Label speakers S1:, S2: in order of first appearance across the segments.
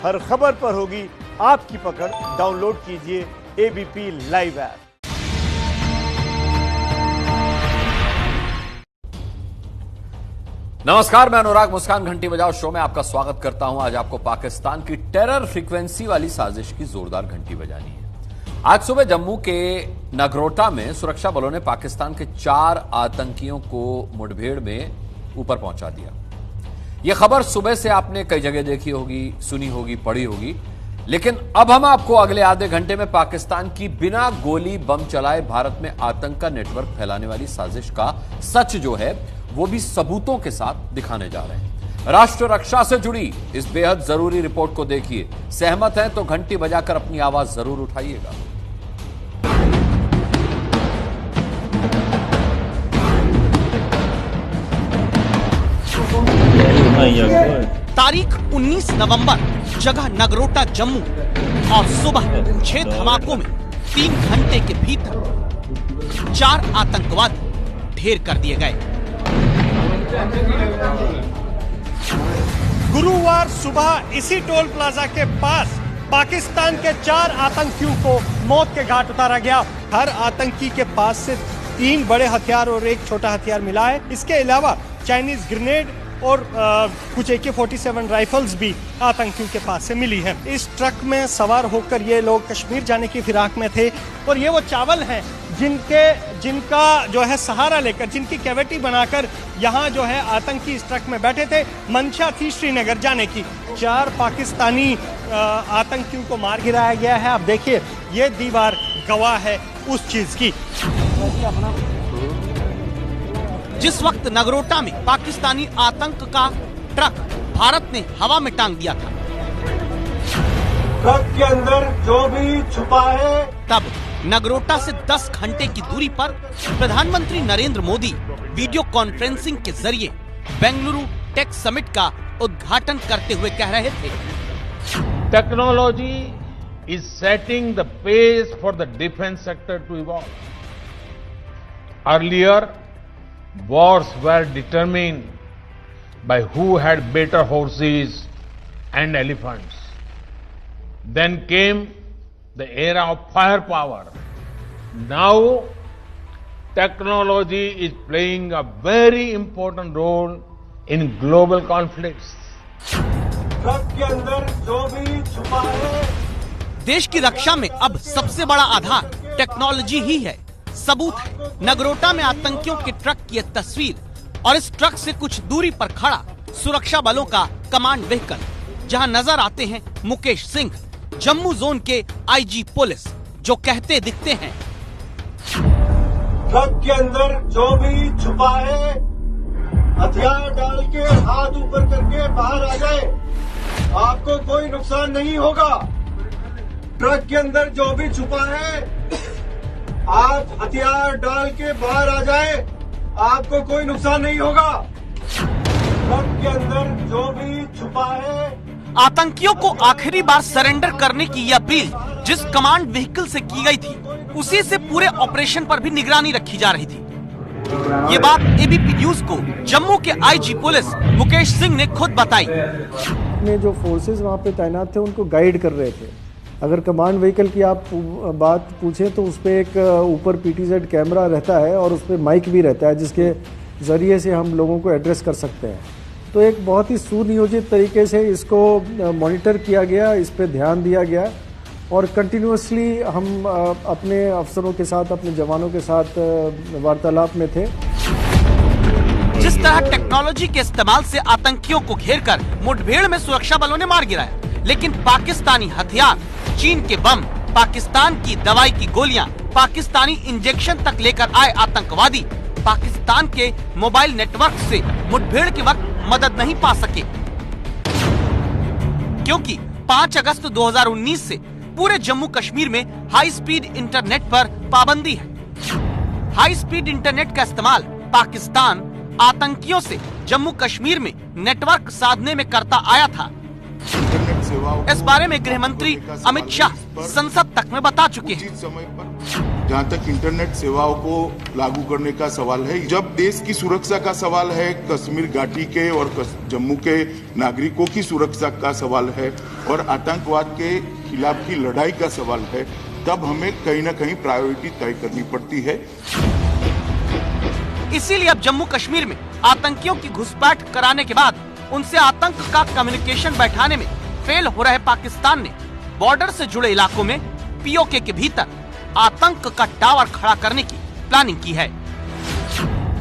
S1: हर खबर पर होगी आपकी पकड़। डाउनलोड कीजिए एबीपी लाइव ऐप।
S2: नमस्कार, मैं अनुराग मुस्कान घंटी बजाओ शो में आपका स्वागत करता हूं। आज आपको पाकिस्तान की टेरर फ्रीक्वेंसी वाली साजिश की जोरदार घंटी बजानी है। आज सुबह जम्मू के नगरोटा में सुरक्षा बलों ने पाकिस्तान के 4 आतंकियों को मुठभेड़ में ऊपर पहुंचा दिया। यह खबर सुबह से आपने कई जगह देखी होगी, सुनी होगी, पढ़ी होगी, लेकिन अब हम आपको अगले आधे घंटे में पाकिस्तान की बिना गोली बम चलाए भारत में आतंक का नेटवर्क फैलाने वाली साजिश का सच जो है वो भी सबूतों के साथ दिखाने जा रहे हैं। राष्ट्र रक्षा से जुड़ी इस बेहद जरूरी रिपोर्ट को देखिए। सहमत हैं तो घंटी बजाकर अपनी आवाज जरूर उठाइएगा।
S3: तारीख 19 नवंबर, जगह नगरोटा जम्मू, और सुबह 6 धमाकों में 3 घंटे के भीतर 4 आतंकवादी ढेर कर दिए गए।
S1: गुरुवार सुबह इसी टोल प्लाजा के पास पाकिस्तान के 4 आतंकियों को मौत के घाट उतारा गया। हर आतंकी के पास से 3 बड़े हथियार और 1 छोटा हथियार मिला है। इसके अलावा चाइनीज ग्रेनेड और कुछ AK-47 राइफल्स भी आतंकियों के पास से मिली है। इस ट्रक में सवार होकर ये लोग कश्मीर जाने की फिराक में थे और ये वो चावल हैं जिनका जो है सहारा लेकर, जिनकी कैविटी बनाकर यहाँ जो है आतंकी इस ट्रक में बैठे थे। मंशा थी श्रीनगर जाने की। 4 पाकिस्तानी आतंकियों को मार गिराया गया है। आप देखिए, ये दीवार गवाह है उस चीज की।
S3: जिस वक्त नगरोटा में पाकिस्तानी आतंक का ट्रक भारत ने हवा में टांग दिया था,
S1: ट्रक के अंदर जो भी छुपा है,
S3: तब नगरोटा से 10 घंटे की दूरी पर प्रधानमंत्री नरेंद्र मोदी वीडियो कॉन्फ्रेंसिंग के जरिए बेंगलुरु टेक समिट का उद्घाटन करते हुए कह रहे थे,
S4: technology is setting the pace for the defence sector to evolve. Earlier wars were determined by who had better horses and elephants. Then came the era of firepower. Now, technology is playing a very important role in global conflicts.
S1: Truck के अंदर जो भी छुपा है।
S3: देश की रक्षा में अब सबसे बड़ा आधार टेक्नोलॉजी ही है। सबूत है नगरोटा में आतंकियों के ट्रक की एक तस्वीर और इस ट्रक से कुछ दूरी पर खड़ा सुरक्षा बलों का कमांड व्हीकल, जहां नजर आते हैं मुकेश सिंह, जम्मू जोन के IG पुलिस, जो कहते दिखते हैं,
S1: ट्रक के अंदर जो भी छुपा है हथियार डाल के हाथ ऊपर करके बाहर आ जाए, आपको कोई नुकसान नहीं होगा। ट्रक के अंदर जो भी छुपा है आप हथियार डाल के बाहर आ जाए, आपको कोई नुकसान नहीं होगा। ट्रक के अंदर जो भी छुपा है।
S3: आतंकियों को आखिरी बार सरेंडर करने की यह अपील जिस कमांड व्हीकल से की गई थी, उसी से पूरे ऑपरेशन पर भी निगरानी रखी जा रही थी। ये बात ABP न्यूज को जम्मू के IG पुलिस मुकेश सिंह ने खुद बताई।
S5: ने जो फोर्सेस वहाँ पे तैनात थे उनको गाइड कर रहे थे। अगर कमांड व्हीकल की आप बात पूछें तो उस पर एक ऊपर PTZ कैमरा रहता है और उस पर माइक भी रहता है, जिसके ज़रिए से हम लोगों को एड्रेस कर सकते हैं। तो एक बहुत ही सुनियोजित तरीके से इसको मॉनिटर किया गया, इस पर ध्यान दिया गया और कंटिन्यूसली हम अपने अफसरों के साथ, अपने जवानों के साथ वार्तालाप में थे।
S3: जिस तरह टेक्नोलॉजी के इस्तेमाल से आतंकियों को घेरकर मुठभेड़ में सुरक्षा बलों ने मार गिराया, लेकिन पाकिस्तानी हथियार, चीन के बम, पाकिस्तान की दवाई की गोलियां, पाकिस्तानी इंजेक्शन तक लेकर आए आतंकवादी पाकिस्तान के मोबाइल नेटवर्क से मुठभेड़ के वक्त मदद नहीं पा सके, क्योंकि 5 अगस्त 2019 से पूरे जम्मू कश्मीर में हाई स्पीड इंटरनेट पर पाबंदी है। हाई स्पीड इंटरनेट का इस्तेमाल पाकिस्तान आतंकियों से जम्मू कश्मीर में नेटवर्क साधने में करता आया था। इस बारे में गृह मंत्री अमित शाह संसद तक में बता चुके हैं।
S6: जहाँ तक इंटरनेट सेवाओं को लागू करने का सवाल है, जब देश की सुरक्षा का सवाल है, कश्मीर घाटी के और जम्मू के नागरिकों की सुरक्षा का सवाल है और आतंकवाद के खिलाफ की लड़ाई का सवाल है, तब हमें कहीं ना कहीं प्रायोरिटी तय करनी पड़ती है।
S3: इसीलिए अब जम्मू कश्मीर में आतंकियों की घुसपैठ कराने के बाद उनसे आतंक का कम्युनिकेशन बैठाने में फेल हो रहे पाकिस्तान ने बॉर्डर से जुड़े इलाकों में पीओके के भीतर आतंक का टावर खड़ा करने की प्लानिंग की है।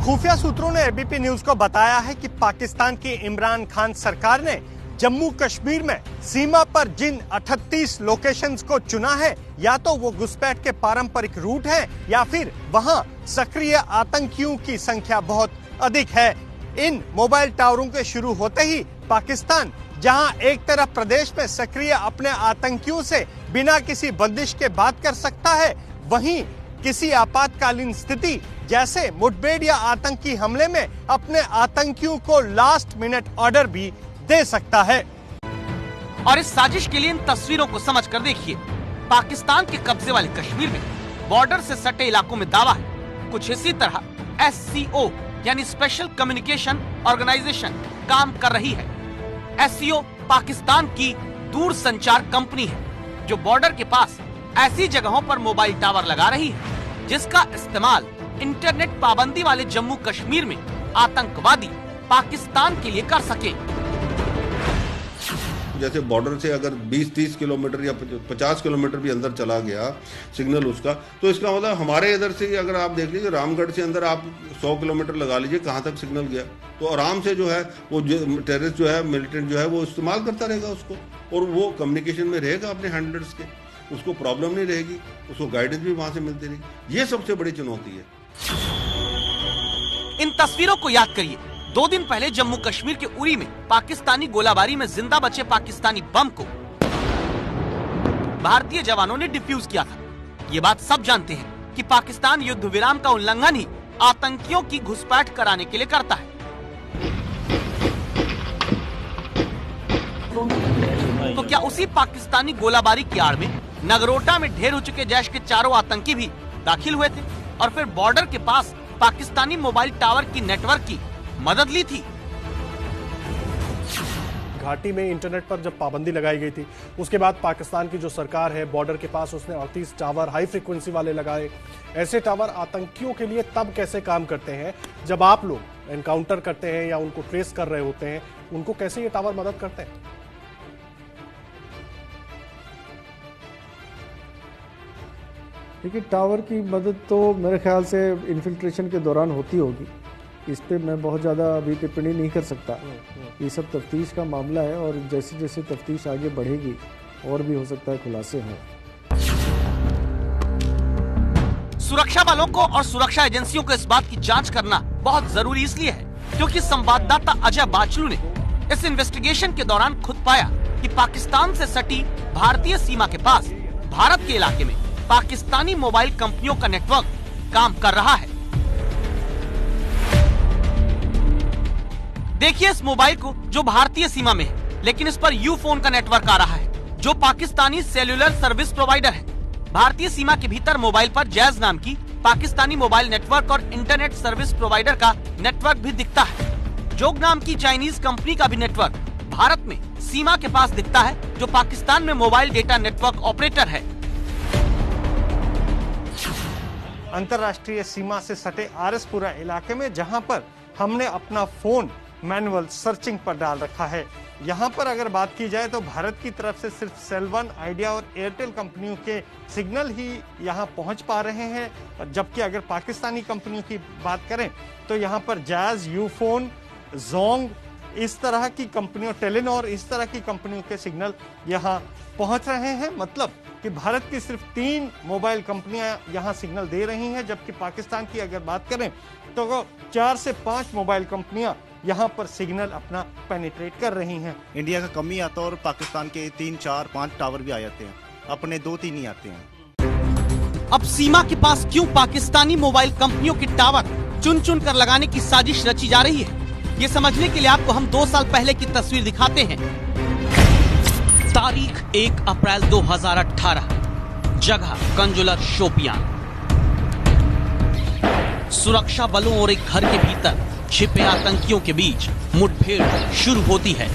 S1: खुफिया सूत्रों ने एबीपी न्यूज को बताया है कि पाकिस्तान की इमरान खान सरकार ने जम्मू कश्मीर में सीमा पर जिन 38 लोकेशंस को चुना है, या तो वो घुसपैठ के पारंपरिक रूट हैं या फिर वहां सक्रिय आतंकियों की संख्या बहुत अधिक है। इन मोबाइल टावरों के शुरू होते ही पाकिस्तान जहां एक तरफ प्रदेश में सक्रिय अपने आतंकियों से बिना किसी बंदिश के बात कर सकता है, वहीं किसी आपातकालीन स्थिति जैसे मुठभेड़ या आतंकी हमले में अपने आतंकियों को लास्ट मिनट ऑर्डर भी दे सकता है।
S3: और इस साजिश के लिए इन तस्वीरों को समझ कर देखिए। पाकिस्तान के कब्जे वाले कश्मीर में बॉर्डर से सटे इलाकों में दावा है कुछ इसी तरह SCO यानी स्पेशल कम्युनिकेशन ऑर्गेनाइजेशन काम कर रही है। SCO पाकिस्तान की दूर संचार कंपनी है जो बॉर्डर के पास ऐसी जगहों पर मोबाइल टावर लगा रही है जिसका इस्तेमाल इंटरनेट पाबंदी वाले जम्मू कश्मीर में आतंकवादी पाकिस्तान के लिए कर सके।
S7: जैसे बॉर्डर से अगर 20-30 किलोमीटर या 50 किलोमीटर भी अंदर चला गया सिग्नल उसका, तो इसका मतलब हमारे इधर से अगर आप देख लीजिए रामगढ़ से अंदर आप 100 किलोमीटर लगा लीजिए कहाँ तक सिग्नल गया, तो आराम से जो है वो टेररिस्ट जो है मिलिटेंट जो है वो इस्तेमाल करता रहेगा उसको, और वो कम्युनिकेशन में रहेगा अपने हैंडलर्स के, उसको प्रॉब्लम नहीं रहेगी, उसको गाइडेंस भी वहां से मिलती रहेगी। ये सबसे बड़ी चुनौती है।
S3: इन तस्वीरों को याद करिए, 2 दिन पहले जम्मू कश्मीर के उरी में पाकिस्तानी गोलाबारी में जिंदा बचे पाकिस्तानी बम को भारतीय जवानों ने डिफ्यूज किया था। ये बात सब जानते हैं कि पाकिस्तान युद्ध विराम का उल्लंघन ही आतंकियों की घुसपैठ कराने के लिए करता है। तो क्या उसी पाकिस्तानी गोलाबारी की आड़ में नगरोटा में ढेर हो चुके जैश के 4 आतंकी भी दाखिल हुए थे और फिर बॉर्डर के पास पाकिस्तानी मोबाइल टावर की नेटवर्क की मदद ली थी?
S8: घाटी में इंटरनेट पर जब पाबंदी लगाई गई थी उसके बाद पाकिस्तान की जो सरकार है बॉर्डर के पास उसने 38 टावर हाई फ्रीक्वेंसी वाले लगाए। ऐसे टावर आतंकियों के लिए तब कैसे काम करते हैं जब आप लोग एनकाउंटर करते हैं या उनको ट्रेस कर रहे होते हैं, उनको कैसे ये टावर मदद करते हैं?
S5: देखिए, टावर की मदद तो मेरे ख्याल से इन्फिल्ट्रेशन के दौरान होती होगी, इस पे मैं बहुत ज़्यादा अभी टिप्पणी नहीं कर सकता। ये सब तफ्तीश का मामला है और जैसे जैसे तफ्तीश आगे बढ़ेगी और भी हो सकता है खुलासे हों।
S3: सुरक्षा बलों को और सुरक्षा एजेंसियों को इस बात की जांच करना बहुत जरूरी इसलिए है क्योंकि संवाददाता अजय बाचलू ने इस इन्वेस्टिगेशन के दौरान खुद पाया कि पाकिस्तान से सटी भारतीय सीमा के पास भारत के इलाके में पाकिस्तानी मोबाइल कंपनियों का नेटवर्क काम कर रहा है। देखिए इस मोबाइल को जो भारतीय सीमा में है, लेकिन इस पर यू फोन का नेटवर्क आ रहा है जो पाकिस्तानी सेल्यूलर सर्विस प्रोवाइडर है। भारतीय सीमा के भीतर मोबाइल पर जैज नाम की पाकिस्तानी मोबाइल नेटवर्क और इंटरनेट सर्विस प्रोवाइडर का नेटवर्क भी दिखता है। जोग नाम की चाइनीज कंपनी का भी नेटवर्क भारत में सीमा के पास दिखता है जो पाकिस्तान में मोबाइल डेटा नेटवर्क ऑपरेटर है।
S1: अंतर्राष्ट्रीय सीमा से सटे आरएसपुरा इलाके में जहां पर हमने अपना फोन मैनुअल सर्चिंग पर डाल रखा है, यहाँ पर अगर बात की जाए तो भारत की तरफ से सिर्फ सेल1, आइडिया और एयरटेल कंपनियों के सिग्नल ही यहाँ पहुँच पा रहे हैं, जबकि अगर पाकिस्तानी कंपनियों की बात करें तो यहाँ पर जैज, यूफोन, जोंग इस तरह की कंपनियों, टेलीनॉर इस तरह की कंपनियों के सिग्नल यहाँ पहुँच रहे हैं। मतलब कि भारत की सिर्फ 3 मोबाइल कंपनियां यहाँ सिग्नल दे रही हैं, जबकि पाकिस्तान की अगर बात करें तो 4 से 5 मोबाइल कंपनियां यहाँ पर सिग्नल अपना पेनिट्रेट कर रही हैं।
S9: इंडिया का कम ही आता है और पाकिस्तान के 3, 4, 5 टावर भी आ जाते हैं, अपने 2-3 ही आते हैं।
S3: अब सीमा के पास क्यों पाकिस्तानी मोबाइल कंपनियों के टावर चुन चुन कर लगाने की साजिश रची जा रही है, ये समझने के लिए आपको हम 2 साल पहले की तस्वीर दिखाते हैं। तारीख 1 अप्रैल 2018, जगह कंजुलर शोपियान। सुरक्षा बलों और एक घर के भीतर छिपे आतंकियों के बीच मुठभेड़ शुरू होती है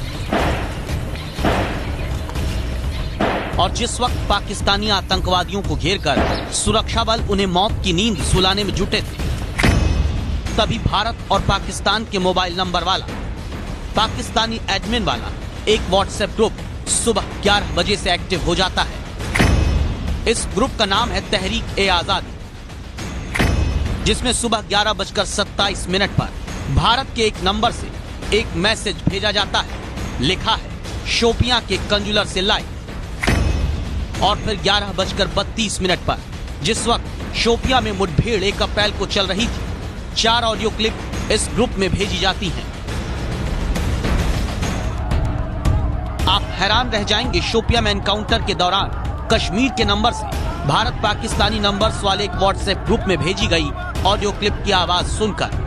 S3: और जिस वक्त पाकिस्तानी आतंकवादियों को घेरकर सुरक्षा बल उन्हें मौत की नींद सुलाने में जुटे थे, तभी भारत और पाकिस्तान के मोबाइल नंबर वाला पाकिस्तानी एडमिन वाला एक व्हाट्सएप ग्रुप सुबह 11 बजे से एक्टिव हो जाता है। इस ग्रुप का नाम है तहरीक ए आजादी, जिसमें सुबह 11:27 पर भारत के एक नंबर से एक मैसेज भेजा जाता है। लिखा है शोपियां के कंजुलर से लाइव। और फिर 11:32 पर जिस वक्त शोपियां में मुठभेड़ 1 अप्रैल को चल रही थी, 4 ऑडियो क्लिप इस ग्रुप में भेजी जाती हैं। आप हैरान रह जाएंगे, शोपियां में एनकाउंटर के दौरान कश्मीर के नंबर से भारत पाकिस्तानी नंबर्स वाले एक व्हाट्सएप ग्रुप में भेजी गई ऑडियो क्लिप की आवाज सुनकर।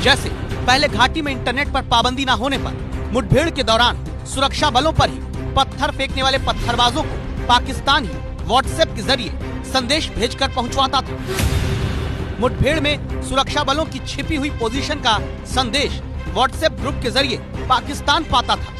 S3: जैसे पहले घाटी में इंटरनेट पर पाबंदी न होने पर मुठभेड़ के दौरान सुरक्षा बलों पर ही पत्थर फेंकने वाले पत्थरबाजों को पाकिस्तान ही व्हाट्सएप के जरिए संदेश भेजकर पहुंचवाता था। मुठभेड़ में सुरक्षा बलों की छिपी हुई पोजीशन का संदेश व्हाट्सएप ग्रुप के जरिए पाकिस्तान पाता था।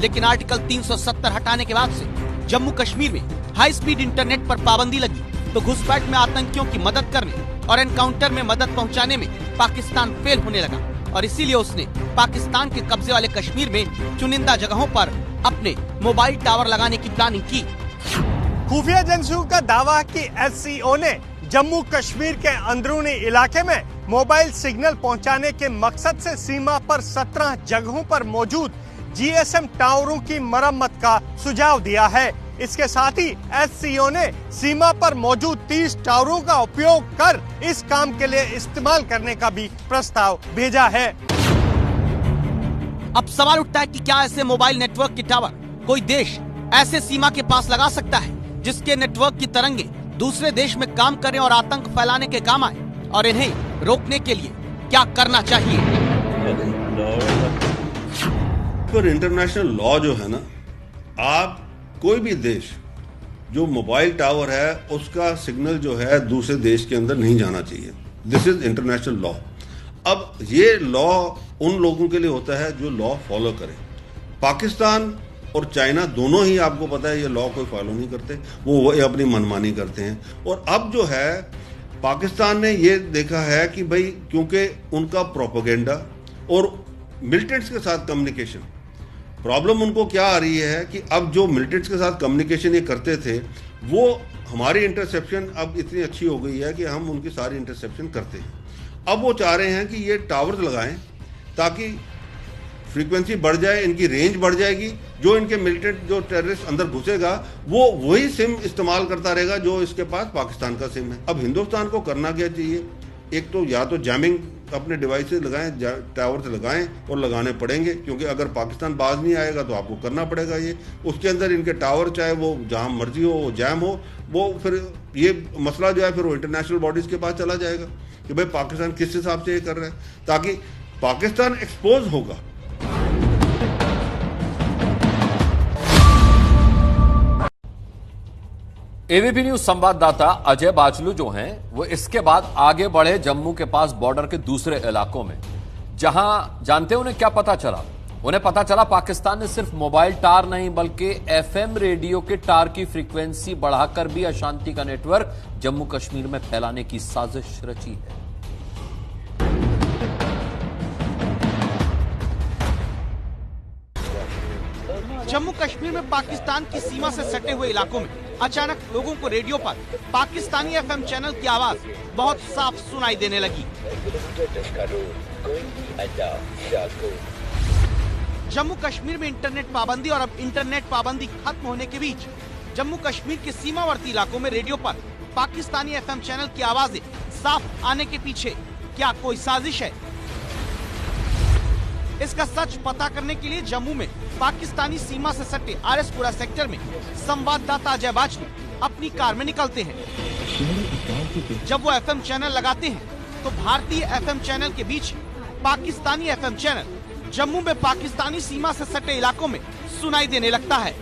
S3: लेकिन आर्टिकल 370 हटाने के बाद से जम्मू कश्मीर में हाई स्पीड इंटरनेट पर पाबंदी लगी तो घुसपैठ में आतंकियों की मदद करने और एनकाउंटर में मदद पहुंचाने में पाकिस्तान फेल होने लगा और इसीलिए उसने पाकिस्तान के कब्जे वाले कश्मीर में चुनिंदा जगहों पर अपने मोबाइल टावर लगाने की प्लानिंग की।
S1: खुफिया एजेंसियों का दावा है कि एससीओ ने जम्मू कश्मीर के अंदरूनी इलाके में मोबाइल सिग्नल पहुंचाने के मकसद से सीमा पर 17 जगहों पर मौजूद जीएसएम टावरों की मरम्मत का सुझाव दिया है। इसके साथ ही एससीओ ने सीमा पर मौजूद 30 टावरों का उपयोग कर इस काम के लिए इस्तेमाल करने का भी प्रस्ताव भेजा है।
S3: अब सवाल उठता है कि क्या ऐसे मोबाइल नेटवर्क के टावर कोई देश ऐसे सीमा के पास लगा सकता है जिसके नेटवर्क की तरंगे दूसरे देश में काम करें और आतंक फैलाने के काम आए, और इन्हें रोकने के लिए क्या करना चाहिए?
S7: पर इंटरनेशनल लॉ जो है ना, आप कोई भी देश जो मोबाइल टावर है उसका सिग्नल जो है दूसरे देश के अंदर नहीं जाना चाहिए। This is international law. अब ये लॉ उन लोगों के लिए होता है जो लॉ फॉलो करें। पाकिस्तान और चाइना दोनों ही, आपको पता है, ये लॉ कोई फॉलो नहीं करते, वो अपनी मनमानी करते हैं। और अब जो है पाकिस्तान ने ये देखा है कि भाई क्योंकि उनका प्रोपेगेंडा और मिलिटेंट्स के साथ कम्युनिकेशन, प्रॉब्लम उनको क्या आ रही है कि अब जो मिलिटेंट्स के साथ कम्युनिकेशन ये करते थे वो हमारी इंटरसेप्शन अब इतनी अच्छी हो गई है कि हम उनकी सारी इंटरसेप्शन करते हैं। अब वो चाह रहे हैं कि ये टावर्स लगाएं ताकि फ्रीक्वेंसी बढ़ जाए, इनकी रेंज बढ़ जाएगी, जो इनके मिलिटेंट जो टेररिस्ट अंदर घुसेगा वो वही सिम इस्तेमाल करता रहेगा जो इसके पास पाकिस्तान का सिम है। अब हिंदुस्तान को करना क्या चाहिए? एक तो या तो जैमिंग अपने डिवाइसेस लगाएं, टावर्स लगाएं, और लगाने पड़ेंगे क्योंकि अगर पाकिस्तान बाज नहीं आएगा तो आपको करना पड़ेगा ये। उसके अंदर इनके टावर चाहे वो जहां मर्जी हो, वो जैम हो, वो फिर ये मसला जो है फिर वो इंटरनेशनल बॉडीज के पास चला जाएगा कि भाई पाकिस्तान किस हिसाब से ये कर रहा है, ताकि पाकिस्तान एक्सपोज होगा।
S2: एबीपी न्यूज संवाददाता अजय बाचलू जो हैं वो इसके बाद आगे बढ़े जम्मू के पास बॉर्डर के दूसरे इलाकों में, जहां जानते हैं उन्हें क्या पता चला। उन्हें पता चला पाकिस्तान ने सिर्फ मोबाइल टावर नहीं बल्कि एफएम रेडियो के टावर की फ्रीक्वेंसी बढ़ाकर भी अशांति का नेटवर्क जम्मू कश्मीर में फैलाने की साजिश रची है।
S3: जम्मू कश्मीर में पाकिस्तान की सीमा से सटे हुए इलाकों में अचानक लोगों को रेडियो पर पाकिस्तानी एफएम चैनल की आवाज बहुत साफ सुनाई देने लगी। जम्मू कश्मीर में इंटरनेट पाबंदी और अब इंटरनेट पाबंदी खत्म होने के बीच जम्मू कश्मीर के सीमावर्ती इलाकों में रेडियो पर पाकिस्तानी एफएम चैनल की आवाजें साफ आने के पीछे क्या कोई साजिश है? इसका सच पता करने के लिए जम्मू में पाकिस्तानी सीमा से सटे आरएसपुरा सेक्टर में संवाददाता अजय बाचलू अपनी कार में निकलते हैं। जब वो एफएम चैनल लगाते हैं तो भारतीय एफएम चैनल के बीच पाकिस्तानी एफएम चैनल जम्मू में पाकिस्तानी सीमा से सटे इलाकों में सुनाई देने लगता है।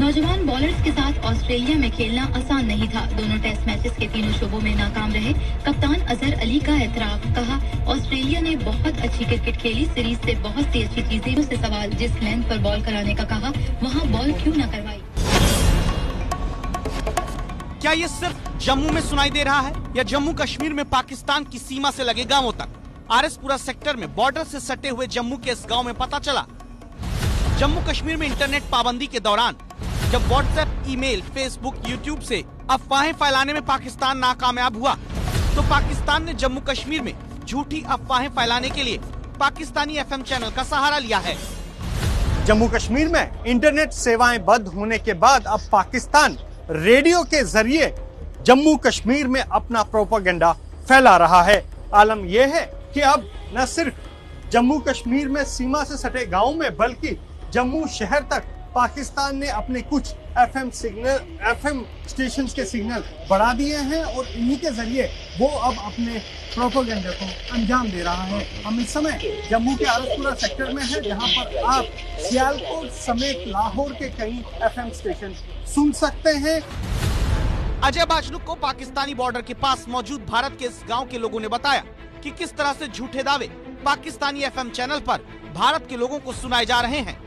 S10: नौजवान बॉलर्स के साथ ऑस्ट्रेलिया में खेलना आसान नहीं था। दोनों टेस्ट मैचेस के तीनों शोबों में नाकाम रहे। कप्तान अजहर अली का एतराफ, कहा ऑस्ट्रेलिया ने बहुत अच्छी क्रिकेट खेली, सीरीज से बहुत सी अच्छी चीजें। उससे सवाल, जिस लेंथ पर बॉल कराने का कहा वहाँ बॉल क्यों न करवाई।
S3: क्या ये सिर्फ जम्मू में सुनाई दे रहा है या जम्मू कश्मीर में पाकिस्तान की सीमा से लगे गाँवों तक? आरएसपुरा सेक्टर में बॉर्डर से सटे हुए जम्मू के इस गाँव में पता चला जम्मू कश्मीर में इंटरनेट पाबंदी के दौरान जब व्हाट्सएप, ईमेल, फेसबुक, यूट्यूब से अफवाहें फैलाने में पाकिस्तान नाकामयाब हुआ तो पाकिस्तान ने जम्मू कश्मीर में झूठी अफवाहें फैलाने के लिए पाकिस्तानी एफएम चैनल का सहारा लिया है।
S1: जम्मू कश्मीर में इंटरनेट सेवाएं बंद होने के बाद अब पाकिस्तान रेडियो के जरिए जम्मू कश्मीर में अपना प्रोपेगेंडा फैला रहा है। आलम यह है कि अब न सिर्फ जम्मू कश्मीर में सीमा से सटे गांवों में बल्कि जम्मू शहर तक पाकिस्तान ने अपने कुछ एफएम स्टेशंस के सिग्नल बढ़ा दिए हैं और इन्हीं के जरिए वो अब अपने प्रोपेगेंडा को अंजाम दे रहा है। हम इस समय जम्मू के आरएसपुरा सेक्टर में हैं, जहां पर आप सियालकोट समेत लाहौर के कई एफएम स्टेशन सुन सकते हैं।
S3: अजय बाचलुक को पाकिस्तानी बॉर्डर के पास मौजूद भारत के इस गाँव के लोगों ने बताया कि किस तरह से झूठे दावे पाकिस्तानी एफएम चैनल पर भारत के लोगों को सुनाए जा रहे हैं।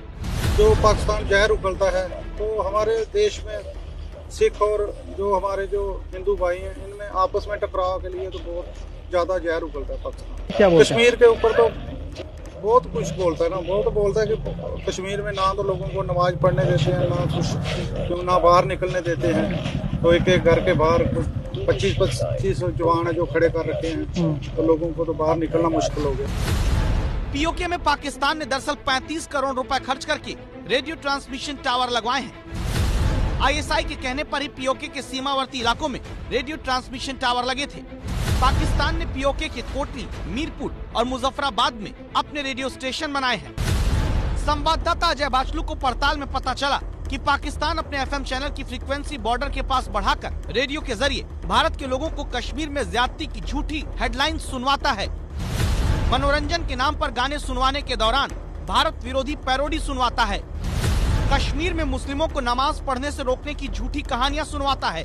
S11: जो पाकिस्तान जहर उगलता है तो हमारे देश में सिख और जो हमारे जो हिंदू भाई हैं इनमें आपस में टकराव के लिए तो बहुत ज्यादा जहर उगलता है पाकिस्तान।
S1: क्या बोलता है?
S11: कश्मीर के ऊपर तो बहुत कुछ बोलता है ना, बहुत बोलता है कि कश्मीर में ना तो लोगों को नमाज पढ़ने देते हैं, ना कुछ ना बाहर निकलने देते हैं। तो एक एक घर के बाहर 25-25 जवान है जो खड़े कर रखे हैं, तो लोगों को तो बाहर निकलना मुश्किल हो गया।
S3: पीओके में पाकिस्तान ने दरअसल 35 करोड़ रुपए खर्च करके रेडियो ट्रांसमिशन टावर लगवाए हैं। आईएसआई के कहने पर ही पीओके के सीमावर्ती इलाकों में रेडियो ट्रांसमिशन टावर लगे थे। पाकिस्तान ने पीओके के कोटली, मीरपुर और मुजफ्फराबाद में अपने रेडियो स्टेशन बनाए हैं। संवाददाता अजय बाचलू को पड़ताल में पता चला कि पाकिस्तान अपने एफएम चैनल की फ्रीक्वेंसी बॉर्डर के पास बढ़ाकर रेडियो के जरिए भारत के लोगों को कश्मीर में ज्यादती की झूठी हेडलाइन सुनवाता है। मनोरंजन के नाम पर गाने सुनवाने के दौरान भारत विरोधी पैरोडी सुनवाता है। कश्मीर में मुस्लिमों को नमाज पढ़ने से रोकने की झूठी कहानियां सुनवाता है।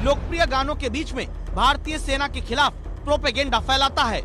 S3: लोकप्रिय गानों के बीच में भारतीय सेना के खिलाफ प्रोपेगेंडा फैलाता है।